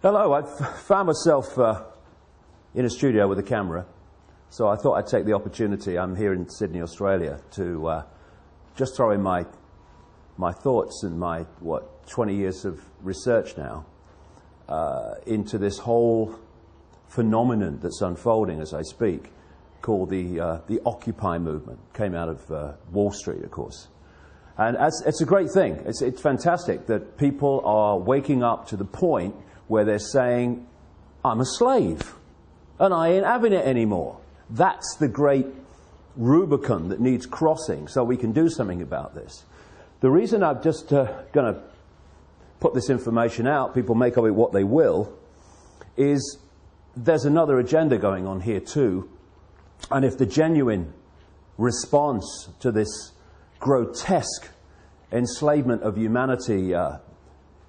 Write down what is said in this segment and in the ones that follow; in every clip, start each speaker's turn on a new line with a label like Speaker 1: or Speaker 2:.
Speaker 1: Hello, I've found myself in a studio with a camera, so I thought I'd take the opportunity. I'm here in Sydney, Australia, to just throw in my thoughts and my, 20 years of research now into this whole phenomenon that's unfolding as I speak, called the Occupy movement. Came out of Wall Street, of course. And it's a great thing. It's fantastic that people are waking up to the point where they're saying, I'm a slave, and I ain't having it anymore. That's the great Rubicon that needs crossing so we can do something about this. The reason I'm just going to put this information out, people make of it what they will, is there's another agenda going on here too. And if the genuine response to this grotesque enslavement of humanity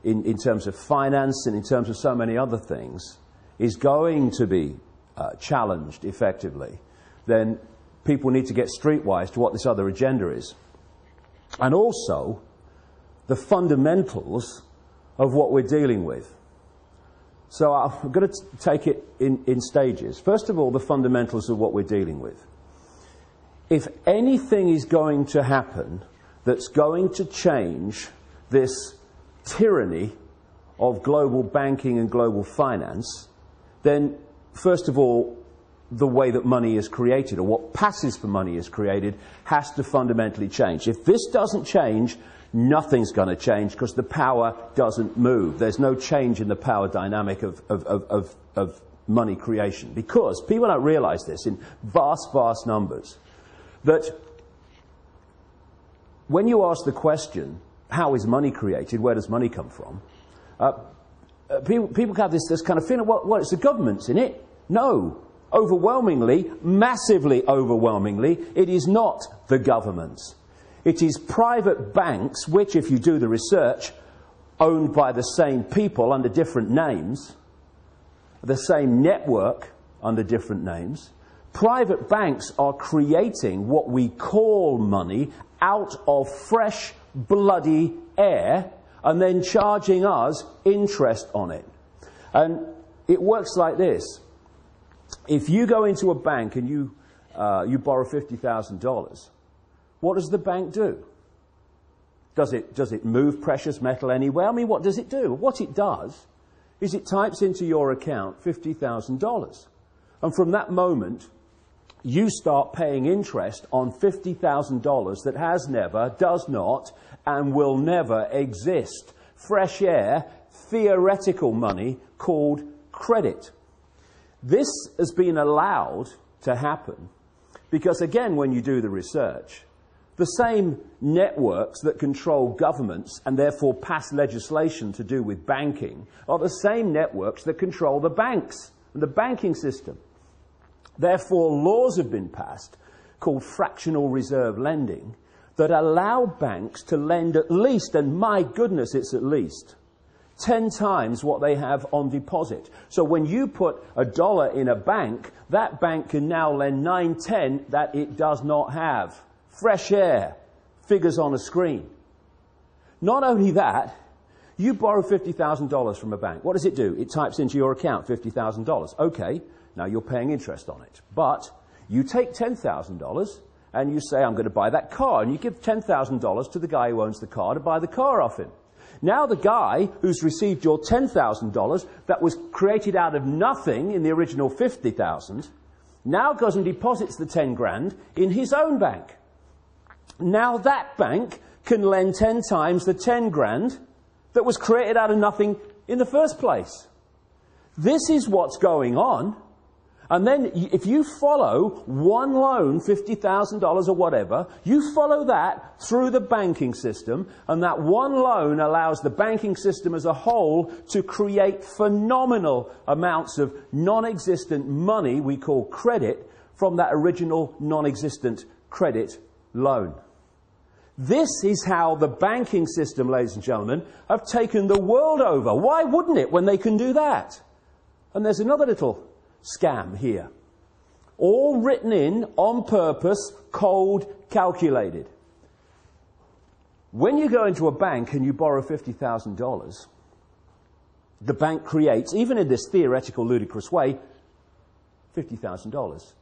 Speaker 1: in terms of finance and in terms of so many other things is going to be challenged effectively, then people need to get streetwise to what this other agenda is. And also the fundamentals of what we're dealing with. So I'm going to take it in stages. First of all, the fundamentals of what we're dealing with. If anything is going to happen that's going to change this tyranny of global banking and global finance, then first of all, the way that money is created, or what passes for money is created, has to fundamentally change. If this doesn't change, nothing's going to change, because the power doesn't move. There's no change in the power dynamic of money creation. Because people don't realize this in vast, vast numbers, that when you ask the question, how is money created, where does money come from, people have this kind of feeling, well, it's the government's in it. No. Overwhelmingly, massively overwhelmingly, it is not the government's. It is private banks, which, if you do the research, owned by the same people under different names, the same network under different names. Private banks are creating what we call money out of fresh, bloody air, and then charging us interest on it. And it works like this. If you go into a bank and you borrow $50,000, what does the bank do? Does it move precious metal anywhere? I mean, what does it do? What it does is it types into your account $50,000. And from that moment, you start paying interest on $50,000 that has never, does not, and will never exist. Fresh air, theoretical money called credit. This has been allowed to happen because, again, when you do the research, the same networks that control governments and therefore pass legislation to do with banking are the same networks that control the banks and the banking system. Therefore, laws have been passed called fractional reserve lending that allow banks to lend at least, and my goodness, it's at least, 10 times what they have on deposit. So when you put $1 in a bank, that bank can now lend 9/10 that it does not have. Fresh air, figures on a screen. Not only that, you borrow $50,000 from a bank. What does it do? It types into your account $50,000. Okay, now you're paying interest on it. But you take $10,000 and you say, I'm going to buy that car. And you give $10,000 to the guy who owns the car to buy the car off him. Now the guy who's received your $10,000 that was created out of nothing in the original $50,000 now goes and deposits the 10 grand in his own bank. Now that bank can lend 10 times the 10 grand that was created out of nothing in the first place. This is what's going on. And then if you follow one loan, $50,000 or whatever, you follow that through the banking system, and that one loan allows the banking system as a whole to create phenomenal amounts of non-existent money we call credit from that original non-existent credit loan. This is how the banking system, ladies and gentlemen, have taken the world over. Why wouldn't it when they can do that? And there's another little scam here. All written in, on purpose, cold, calculated. When you go into a bank and you borrow $50,000, the bank creates, even in this theoretical, ludicrous way, $50,000.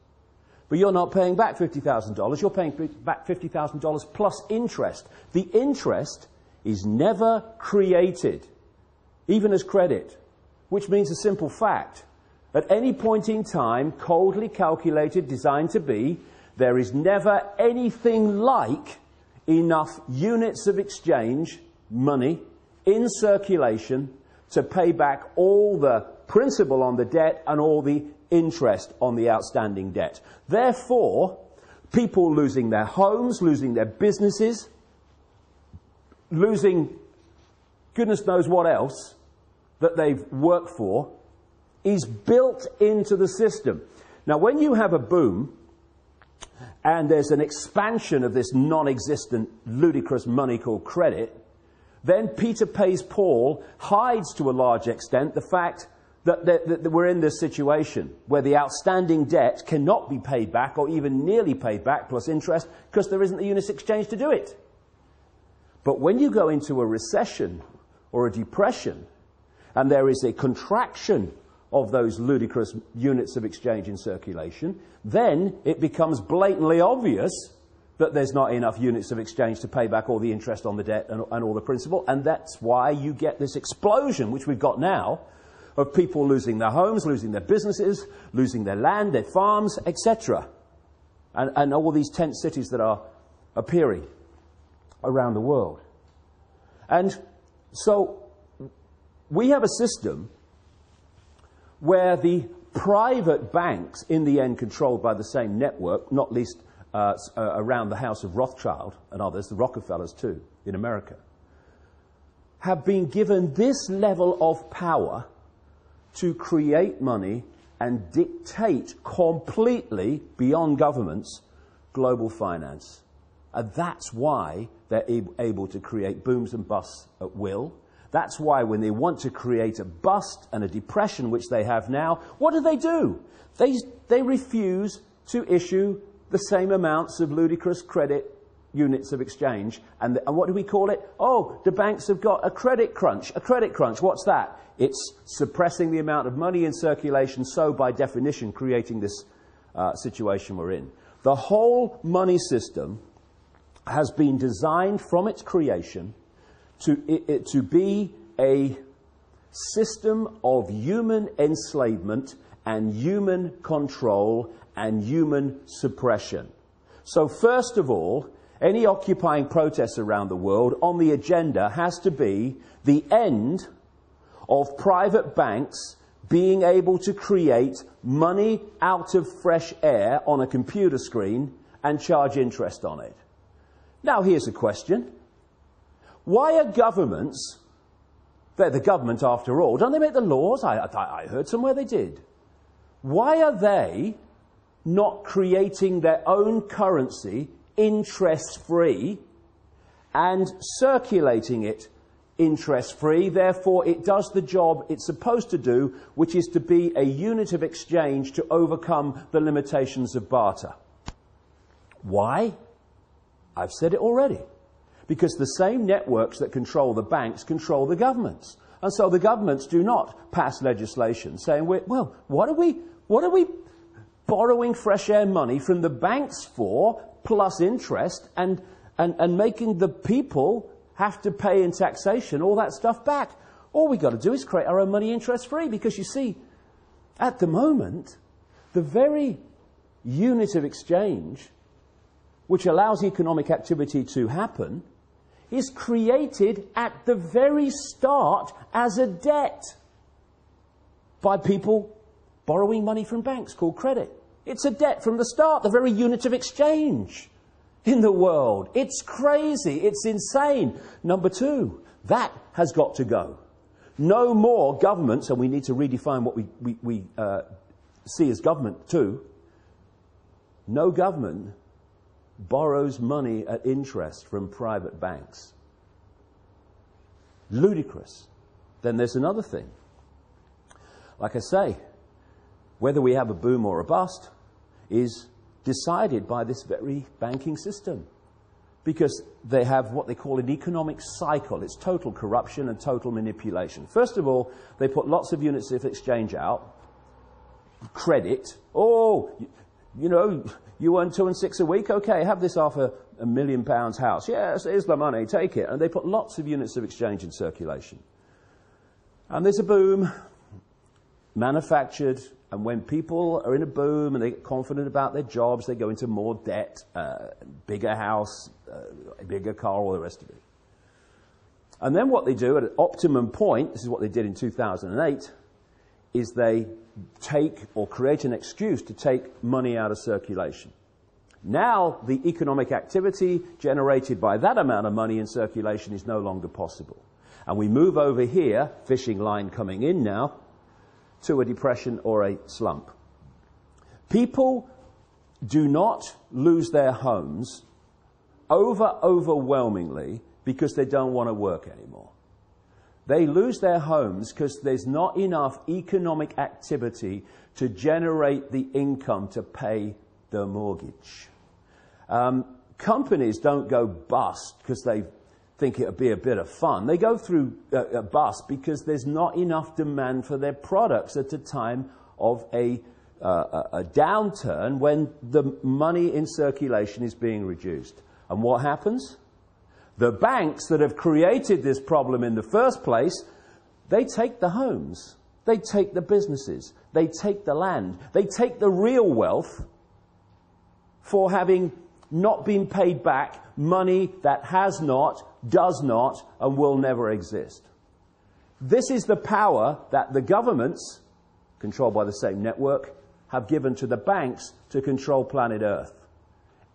Speaker 1: But you're not paying back $50,000. You're paying back $50,000 plus interest. The interest is never created, even as credit, which means a simple fact. At any point in time, coldly calculated, designed to be, there is never anything like enough units of exchange, money, in circulation to pay back all the principal on the debt and all the interest on the outstanding debt. Therefore, people losing their homes, losing their businesses, losing goodness knows what else that they've worked for, is built into the system. Now, when you have a boom and there's an expansion of this non-existent, ludicrous money called credit, then Peter Pays Paul hides to a large extent the fact that we're in this situation where the outstanding debt cannot be paid back or even nearly paid back plus interest because there isn't the units exchange to do it. But when you go into a recession or a depression and there is a contraction of those ludicrous units of exchange in circulation, then it becomes blatantly obvious that there's not enough units of exchange to pay back all the interest on the debt and all the principal, and that's why you get this explosion, which we've got now, of people losing their homes, losing their businesses, losing their land, their farms, etc. And all these tent cities that are appearing around the world. And so we have a system where the private banks, in the end controlled by the same network, not least around the house of Rothschild and others, the Rockefellers too, in America, have been given this level of power to create money and dictate completely, beyond governments, global finance. And that's why they're able to create booms and busts at will. That's why when they want to create a bust and a depression, which they have now, what do? They refuse to issue the same amounts of ludicrous credit units of exchange. And what do we call it? Oh, the banks have got a credit crunch. A credit crunch, what's that? It's suppressing the amount of money in circulation, so by definition creating this situation we're in. The whole money system has been designed from its creation to be a system of human enslavement and human control and human suppression. So first of all, any occupying protests around the world on the agenda has to be the end of private banks being able to create money out of fresh air on a computer screen and charge interest on it. Now here's a question. Why are governments, they're the government after all, don't they make the laws? I heard somewhere they did. Why are they not creating their own currency interest-free and circulating it interest-free? Therefore, it does the job it's supposed to do, which is to be a unit of exchange to overcome the limitations of barter. Why? I've said it already. Because the same networks that control the banks control the governments. And so the governments do not pass legislation saying, well, what are we borrowing fresh air money from the banks for, plus interest, and making the people have to pay in taxation all that stuff back? All we've got to do is create our own money interest-free, because you see, at the moment, the very unit of exchange which allows economic activity to happen is created at the very start as a debt by people borrowing money from banks called credit. It's a debt from the start, the very unit of exchange in the world. It's crazy. It's insane. Number two, that has got to go. No more governments, and we need to redefine what we see as government too. No government borrows money at interest from private banks. Ludicrous. Then there's another thing. Like I say, whether we have a boom or a bust is decided by this very banking system. because they have what they call an economic cycle. It's total corruption and total manipulation. First of all, they put lots of units of exchange out, credit. Oh, you know, you earn 2 and 6 a week? Okay, have this £500,000 house. Yes, here's the money, take it. And they put lots of units of exchange in circulation. And there's a boom, manufactured, and when people are in a boom and they get confident about their jobs, they go into more debt, bigger house, a bigger car, all the rest of it. And then what they do at an optimum point, this is what they did in 2008, is they take or create an excuse to take money out of circulation. Now the economic activity generated by that amount of money in circulation is no longer possible. And we move over here, fishing line coming in now, to a depression or a slump. People do not lose their homes overwhelmingly because they don't want to work anymore. They lose their homes because there's not enough economic activity to generate the income to pay the mortgage. Companies don't go bust because they think it would be a bit of fun. They go through a bust because there's not enough demand for their products at a time of a downturn when the money in circulation is being reduced. And what happens? The banks that have created this problem in the first place, they take the homes, they take the businesses, they take the land, they take the real wealth for having not been paid back money that has not, does not, and will never exist. This is the power that the governments, controlled by the same network, have given to the banks to control planet Earth.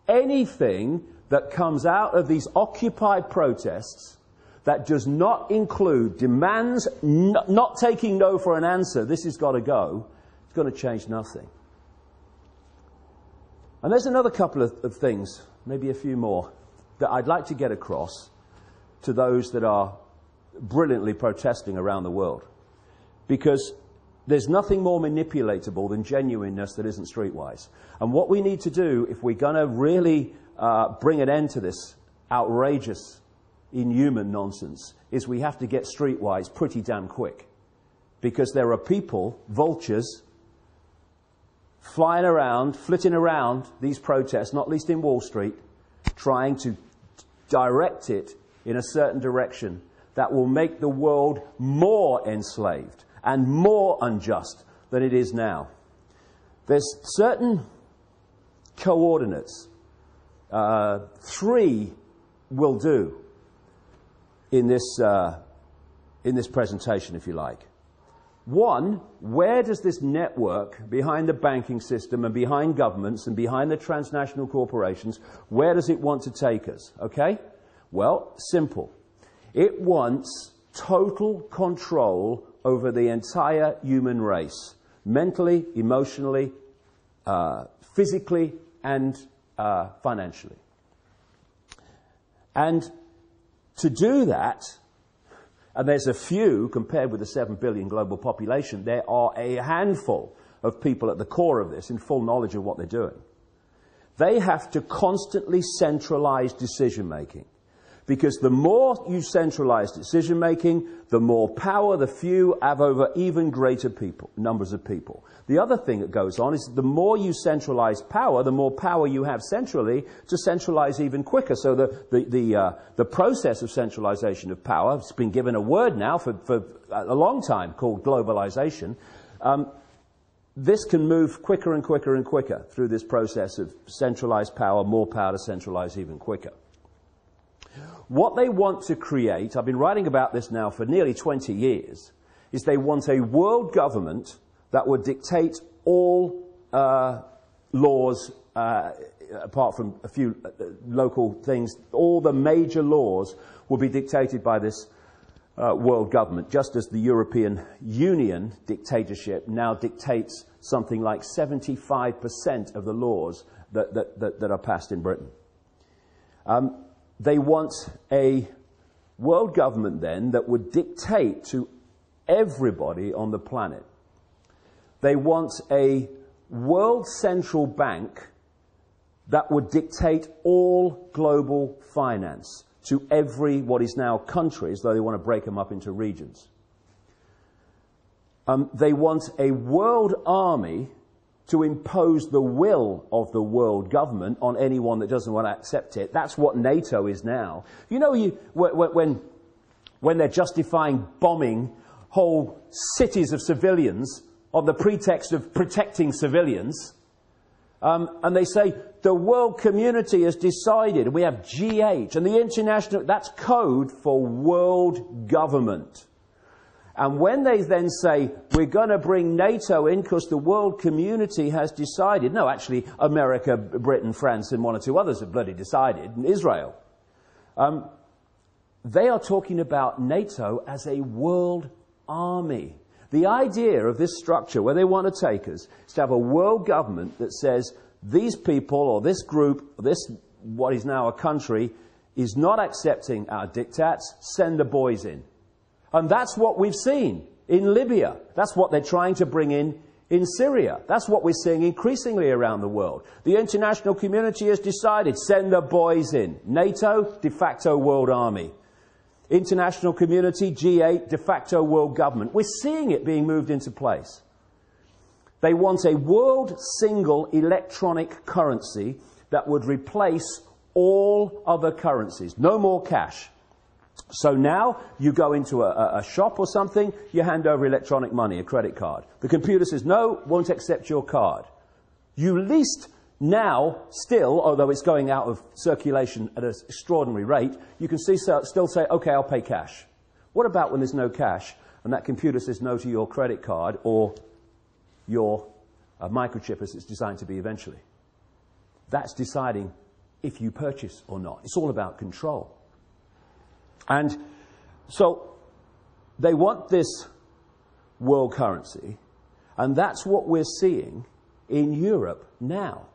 Speaker 1: Anything that comes out of these Occupy protests that does not include demands, not taking no for an answer, this has got to go, it's going to change nothing. And there's another couple of things, maybe a few more, that I'd like to get across to those that are brilliantly protesting around the world. Because there's nothing more manipulatable than genuineness that isn't streetwise. And what we need to do, if we're going to really bring an end to this outrageous, inhuman nonsense, is we have to get streetwise pretty damn quick. Because there are people, vultures, flying around, flitting around these protests, not least in Wall Street, trying to direct it in a certain direction that will make the world more enslaved and more unjust than it is now. There's certain coordinates. 3 will do in this presentation, if you like. 1, where does this network behind the banking system and behind governments and behind the transnational corporations, where does it want to take us? Okay? Well, simple. It wants total control over the entire human race, mentally, emotionally, physically, and financially. And to do that, and there's a few, compared with the 7 billion global population, there are a handful of people at the core of this in full knowledge of what they're doing. They have to constantly centralize decision-making. Because the more you centralize decision-making, the more power the few have over even greater numbers of people. The other thing that goes on is the more you centralize power, the more power you have centrally to centralize even quicker. So the process of centralization of power, it's been given a word now for a long time called globalization. This can move quicker and quicker and quicker through this process of centralized power, more power to centralize even quicker. What they want to create, I've been writing about this now for nearly 20 years, is they want a world government that would dictate all laws, apart from a few local things. All the major laws will be dictated by this world government, just as the European Union dictatorship now dictates something like 75% of the laws that are passed in Britain. They want a world government then that would dictate to everybody on the planet. They want a world central bank that would dictate all global finance to every what is now countries, though they want to break them up into regions. They want a world army to impose the will of the world government on anyone that doesn't want to accept it. That's what NATO is now. You know, when they're justifying bombing whole cities of civilians on the pretext of protecting civilians, and they say the world community has decided, and we have G8, and the international, that's code for world government. And when they then say, we're going to bring NATO in because the world community has decided, no, actually, America, Britain, France, and one or two others have bloody decided, and Israel. They are talking about NATO as a world army. The idea of this structure, where they want to take us, is to have a world government that says, these people, or this group, or this, what is now a country, is not accepting our diktats, send the boys in. And that's what we've seen in Libya. That's what they're trying to bring in Syria. That's what we're seeing increasingly around the world. The international community has decided, send the boys in. NATO, de facto world army. International community, G8, de facto world government. We're seeing it being moved into place. They want a world single electronic currency that would replace all other currencies. No more cash. So now you go into a shop or something, you hand over electronic money, a credit card. The computer says, no, won't accept your card. You least now, still, although it's going out of circulation at an extraordinary rate, you can still say, okay, I'll pay cash. What about when there's no cash and that computer says no to your credit card or your microchip as it's designed to be eventually? That's deciding if you purchase or not. It's all about control. And so they want this world currency, and that's what we're seeing in Europe now.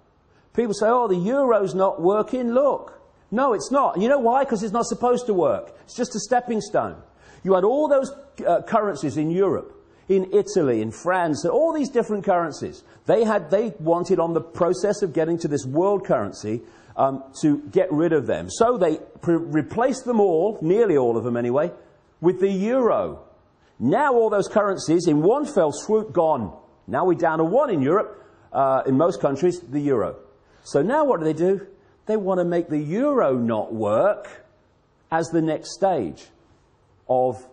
Speaker 1: People say, oh, the euro's not working. Look. No, it's not. And you know why? Because it's not supposed to work. It's just a stepping stone. You had all those currencies in Europe, in Italy, in France, all these different currencies. They wanted on the process of getting to this world currency to get rid of them. So they replaced them all, nearly all of them anyway, with the euro. Now all those currencies, in one fell swoop, gone. Now we're down to one in Europe, in most countries, the euro. So now what do? They want to make the euro not work as the next stage of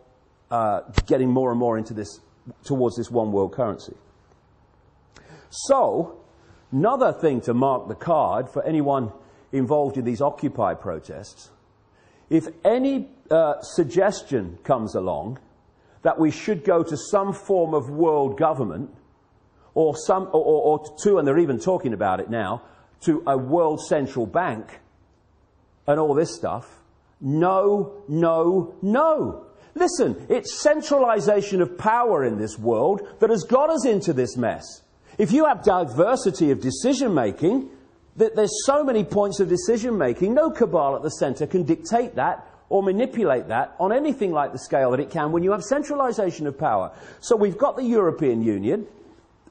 Speaker 1: getting more and more into this, towards this one world currency. So, another thing to mark the card for anyone involved in these Occupy protests, if any suggestion comes along that we should go to some form of world government, or and they're even talking about it now, to a world central bank and all this stuff, no, no, no. Listen, it's centralization of power in this world that has got us into this mess. If you have diversity of decision-making, there's so many points of decision-making, no cabal at the centre can dictate that or manipulate that on anything like the scale that it can when you have centralization of power. So we've got the European Union,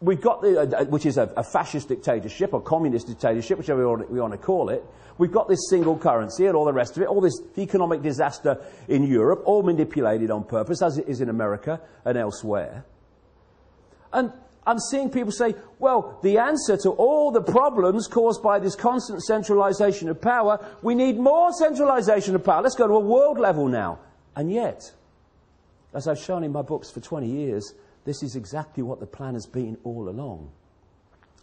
Speaker 1: we've got which is a fascist dictatorship or communist dictatorship, whichever we want to call it. We've got this single currency and all the rest of it, all this economic disaster in Europe, all manipulated on purpose, as it is in America and elsewhere. And I'm seeing people say, well, the answer to all the problems caused by this constant centralization of power, we need more centralization of power. Let's go to a world level now. And yet, as I've shown in my books for 20 years, this is exactly what the plan has been all along.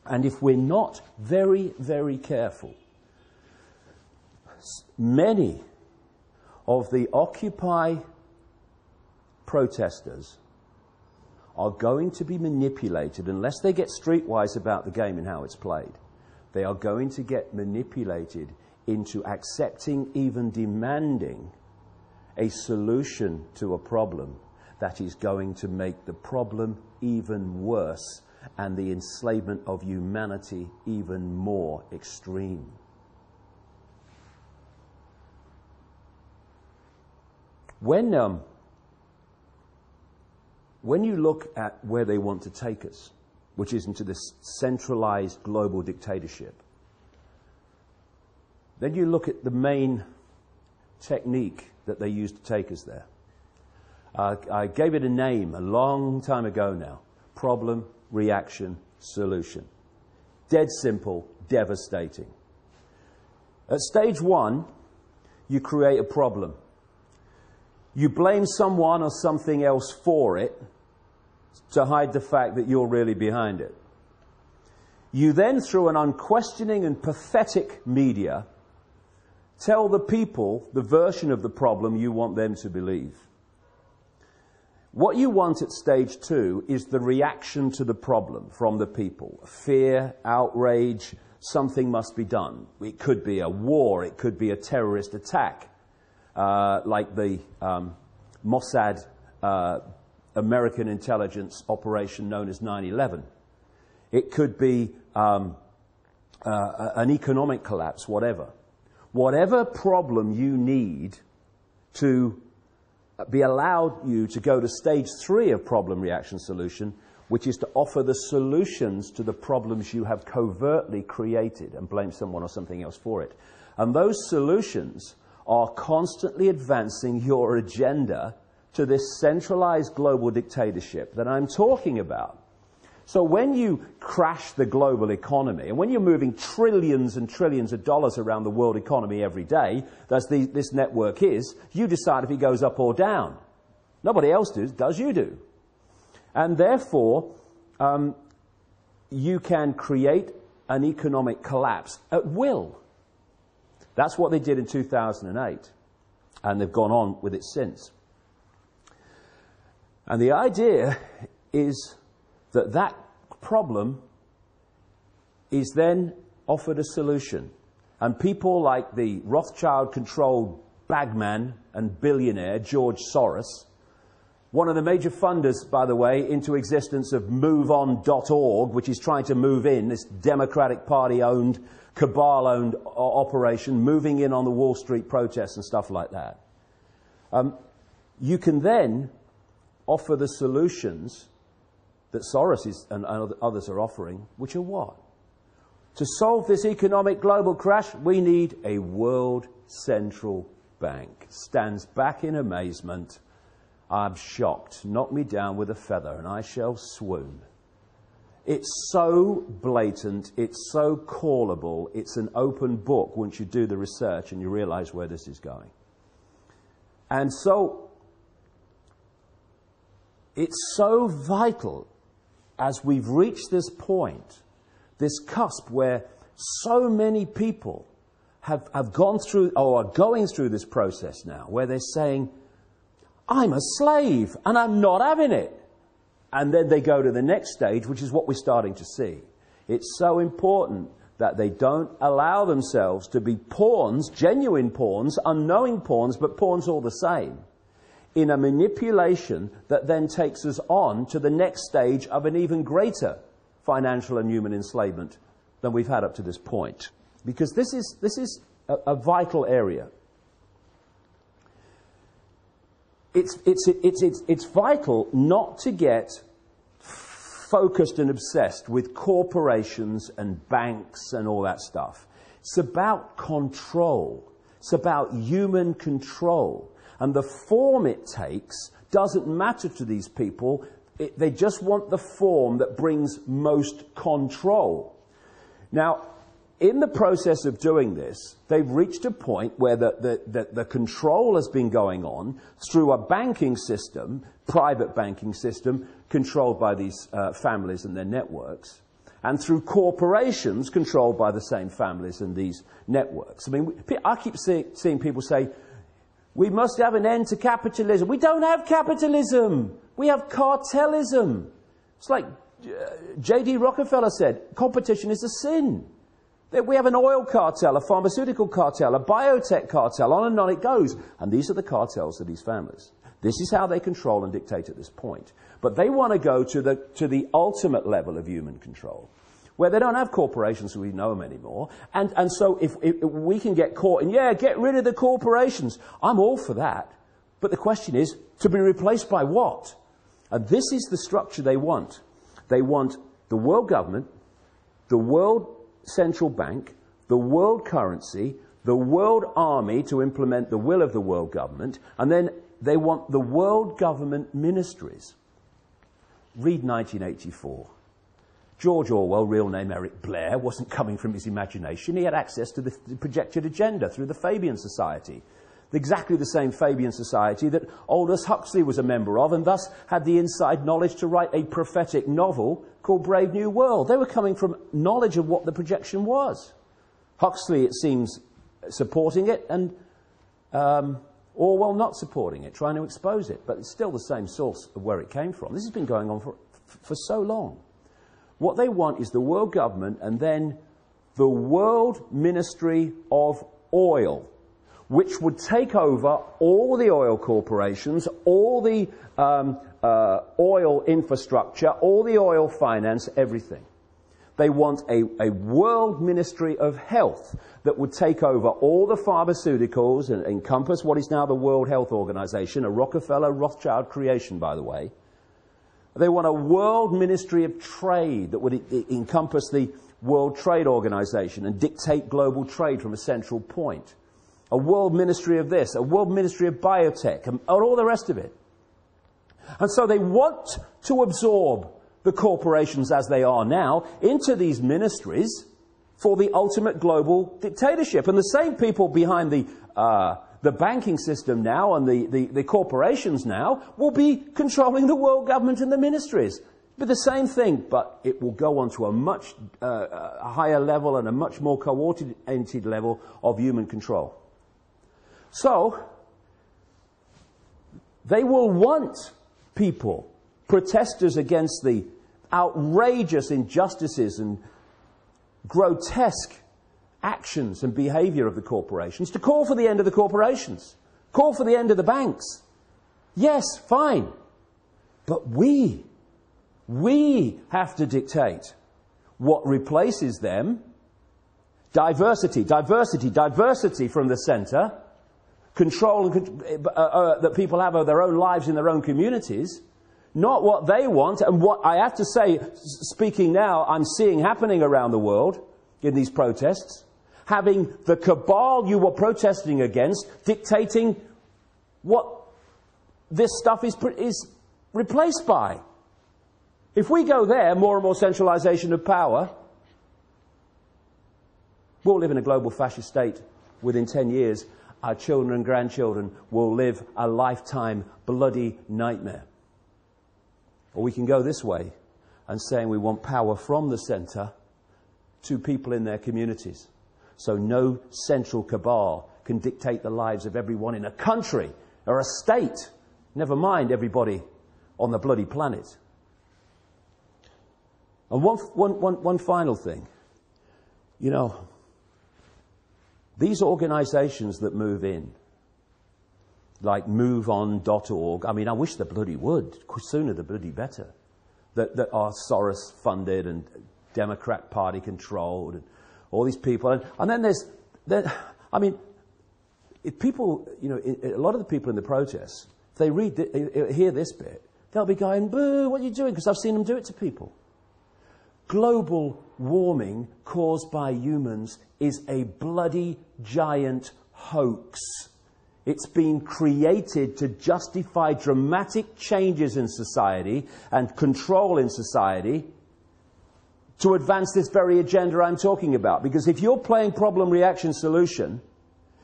Speaker 1: And if we're not very, very careful, many of the Occupy protesters are going to be manipulated, unless they get streetwise about the game and how it's played. They are going to get manipulated into accepting, even demanding, a solution to a problem that is going to make the problem even worse and the enslavement of humanity even more extreme. When you look at where they want to take us, which is into this centralized global dictatorship, Then you look at the main technique that they used to take us there. I gave it a name a long time ago now. Problem, reaction, solution. Dead simple, devastating. At stage one, you create a problem. You blame someone or something else for it to hide the fact that you're really behind it. You then, through an unquestioning and pathetic media, tell the people the version of the problem you want them to believe. What you want at stage two is the reaction to the problem from the people. Fear, outrage, something must be done. It could be a war, it could be a terrorist attack, like the Mossad American intelligence operation known as 9/11. It could be an economic collapse, whatever. Whatever problem you need to be allowed you to go to stage 3 of problem, reaction, solution, which is to offer the solutions to the problems you have covertly created and blame someone or something else for it. And those solutions are constantly advancing your agenda to this centralized global dictatorship that I'm talking about. So when you crash the global economy, and when you're moving trillions and trillions of dollars around the world economy every day, as this network is, you decide if it goes up or down. Nobody else does, you do. And therefore, you can create an economic collapse at will. That's what they did in 2008, and they've gone on with it since. And the idea is that problem is then offered a solution. And people like the Rothschild-controlled bagman and billionaire George Soros, one of the major funders, by the way, into existence of MoveOn.org, which is trying to move in, this Democratic Party-owned, cabal-owned operation, moving in on the Wall Street protests and stuff like that. You can then offer the solutions that Soros and others are offering, which are what? To solve this economic global crash, we need a world central bank. Stands back in amazement. I'm shocked. Knock me down with a feather and I shall swoon. It's so blatant, it's so callable, it's an open book once you do the research and you realize where this is going. And so, it's so vital as we've reached this point, this cusp where so many people have gone through or are going through this process now, where they're saying, I'm a slave and I'm not having it. And then they go to the next stage, which is what we're starting to see. It's so important that they don't allow themselves to be pawns, genuine pawns, unknowing pawns, but pawns all the same, in a manipulation that then takes us on to the next stage of an even greater financial and human enslavement than we've had up to this point. Because this is a vital area. It's vital not to get focused and obsessed with corporations and banks and all that stuff. It's about control. It's about human control. And the form it takes doesn't matter to these people. They just want the form that brings most control. Now, in the process of doing this, they've reached a point where the control has been going on through a banking system, private banking system, controlled by these families and their networks, and through corporations controlled by the same families and these networks. I mean, I keep seeing people say, we must have an end to capitalism. We don't have capitalism. We have cartelism. It's like J.D. Rockefeller said, competition is a sin. We have an oil cartel, a pharmaceutical cartel, a biotech cartel, on and on it goes. And these are the cartels of these families. This is how they control and dictate at this point. But they want to go to the ultimate level of human control, where they don't have corporations as we know them anymore. And so if we can get caught in, get rid of the corporations, I'm all for that. But the question is, to be replaced by what? And this is the structure they want. They want the world government, the world central bank, the world currency, the world army to implement the will of the world government, and then they want the world government ministries. Read 1984. George Orwell, real name Eric Blair, wasn't coming from his imagination. He had access to the projected agenda through the Fabian Society. Exactly the same Fabian Society that Aldous Huxley was a member of, and thus had the inside knowledge to write a prophetic novel called Brave New World. They were coming from knowledge of what the projection was. Huxley, it seems, supporting it, and Orwell not supporting it, trying to expose it. But it's still the same source of where it came from. This has been going on for so long. What they want is the world government and then the World Ministry of Oil, which would take over all the oil corporations, all the oil infrastructure, all the oil finance, everything. They want a World Ministry of Health that would take over all the pharmaceuticals and encompass what is now the World Health Organization, a Rockefeller Rothschild creation, by the way. They want a World Ministry of Trade that would encompass the World Trade Organization and dictate global trade from a central point. A World Ministry of this, a World Ministry of Biotech, and all the rest of it. And so they want to absorb the corporations as they are now into these ministries for the ultimate global dictatorship. And the same people behind the banking system now and the corporations now will be controlling the world government and the ministries. But the same thing, but it will go on to a much higher level and a much more coordinated level of human control. So, they will want people, protesters against the outrageous injustices and grotesque actions and behavior of the corporations, to call for the end of the corporations, call for the end of the banks. Yes, fine. But we have to dictate what replaces them. Diversity from the centre. Control that people have of their own lives in their own communities, not what they want. And what I have to say, speaking now, I'm seeing happening around the world in these protests, having the cabal you were protesting against dictating what this stuff is replaced by. If we go there, more and more centralisation of power, we'll live in a global fascist state within 10 years. Our children and grandchildren will live a lifetime bloody nightmare. Or we can go this way and saying we want power from the centre to people in their communities. So no central cabal can dictate the lives of everyone in a country or a state, never mind everybody on the bloody planet. And one final thing. You know, these organisations that move in, like MoveOn.org, I mean, I wish they bloody would. Sooner the bloody better. That are Soros funded and Democrat Party controlled and all these people. And then if people, you know, a lot of the people in the protests, if they hear this bit, they'll be going, boo, what are you doing? Because I've seen them do it to people. Global warming caused by humans is a bloody giant hoax. It's been created to justify dramatic changes in society and control in society to advance this very agenda I'm talking about. Because if you're playing problem, reaction, solution,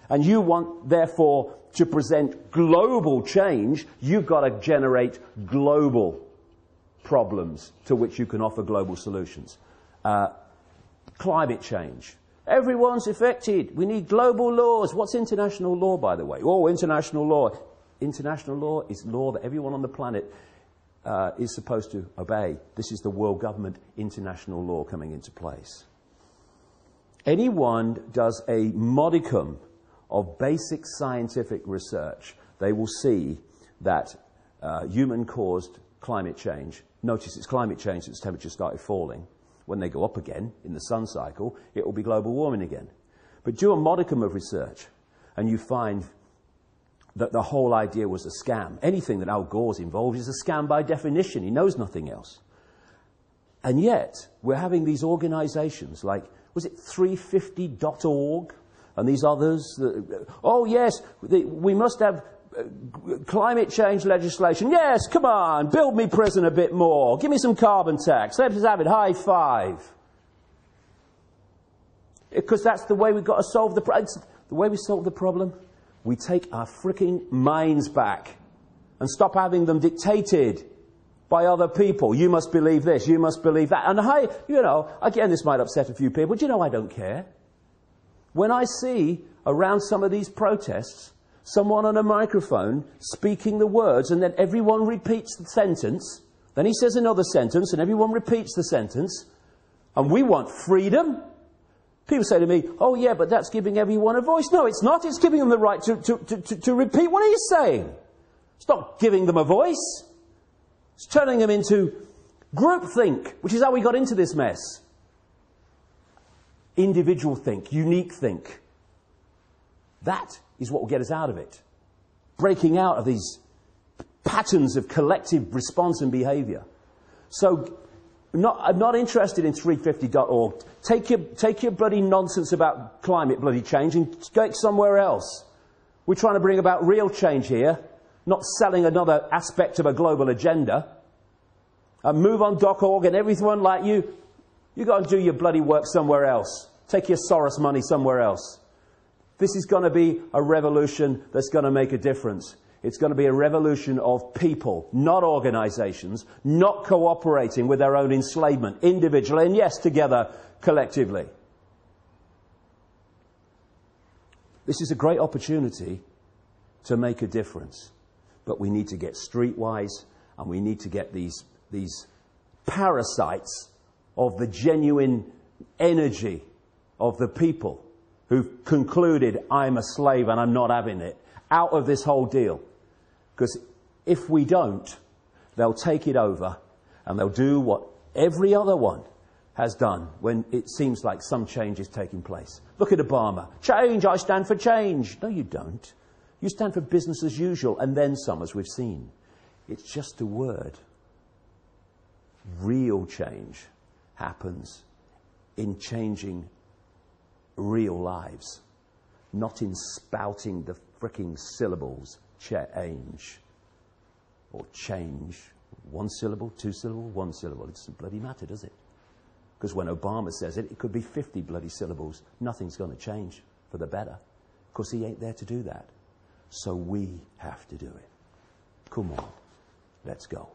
Speaker 1: and you want, therefore, to present global change, you've got to generate global problems to which you can offer global solutions. Climate change. Everyone's affected. We need global laws. What's international law, by the way? Oh, international law. International law is law that everyone on the planet is supposed to obey. This is the world government international law coming into place. Anyone does a modicum of basic scientific research, they will see that human-caused climate change, notice it's climate change since temperatures started falling. When they go up again in the sun cycle, it will be global warming again. But do a modicum of research, and you find that the whole idea was a scam. Anything that Al Gore's involved is a scam by definition. He knows nothing else. And yet, we're having these organizations like, was it 350.org? and these others. Oh, yes, we must have climate change legislation. Yes, come on, build me prison a bit more. Give me some carbon tax. Let's have it. High five. Because that's the way we've got to solve the problem. The way we solve the problem, we take our freaking minds back and stop having them dictated by other people. You must believe this, you must believe that. And again, this might upset a few people, but I don't care. When I see around some of these protests, someone on a microphone speaking the words, and then everyone repeats the sentence, then he says another sentence, and everyone repeats the sentence, and we want freedom. People say to me, oh yeah, but that's giving everyone a voice. No, it's not. It's giving them the right to repeat what he's saying. It's not giving them a voice. It's turning them into groupthink, which is how we got into this mess. Individual think, unique think. That is what will get us out of it. Breaking out of these patterns of collective response and behaviour. So, I'm not interested in 350.org. Take your bloody nonsense about climate bloody change and go somewhere else. We're trying to bring about real change here, not selling another aspect of a global agenda. And move on .org and everyone like you go and do your bloody work somewhere else. Take your Soros money somewhere else. This is going to be a revolution that's going to make a difference. It's going to be a revolution of people, not organisations, not cooperating with their own enslavement, individually, and yes, together, collectively. This is a great opportunity to make a difference. But we need to get streetwise, and we need to get these parasites of the genuine energy of the people who've concluded, I'm a slave and I'm not having it, out of this whole deal. Because if we don't, they'll take it over and they'll do what every other one has done when it seems like some change is taking place. Look at Obama. Change, I stand for change. No, you don't. You stand for business as usual and then some, as we've seen. It's just a word. Real change happens in changing real lives, not in spouting the fricking syllables. Change. Or change. One syllable, two syllable, one syllable. It doesn't bloody matter, does it? Because when Obama says it, it could be 50 bloody syllables. Nothing's going to change for the better. Because he ain't there to do that. So we have to do it. Come on. Let's go.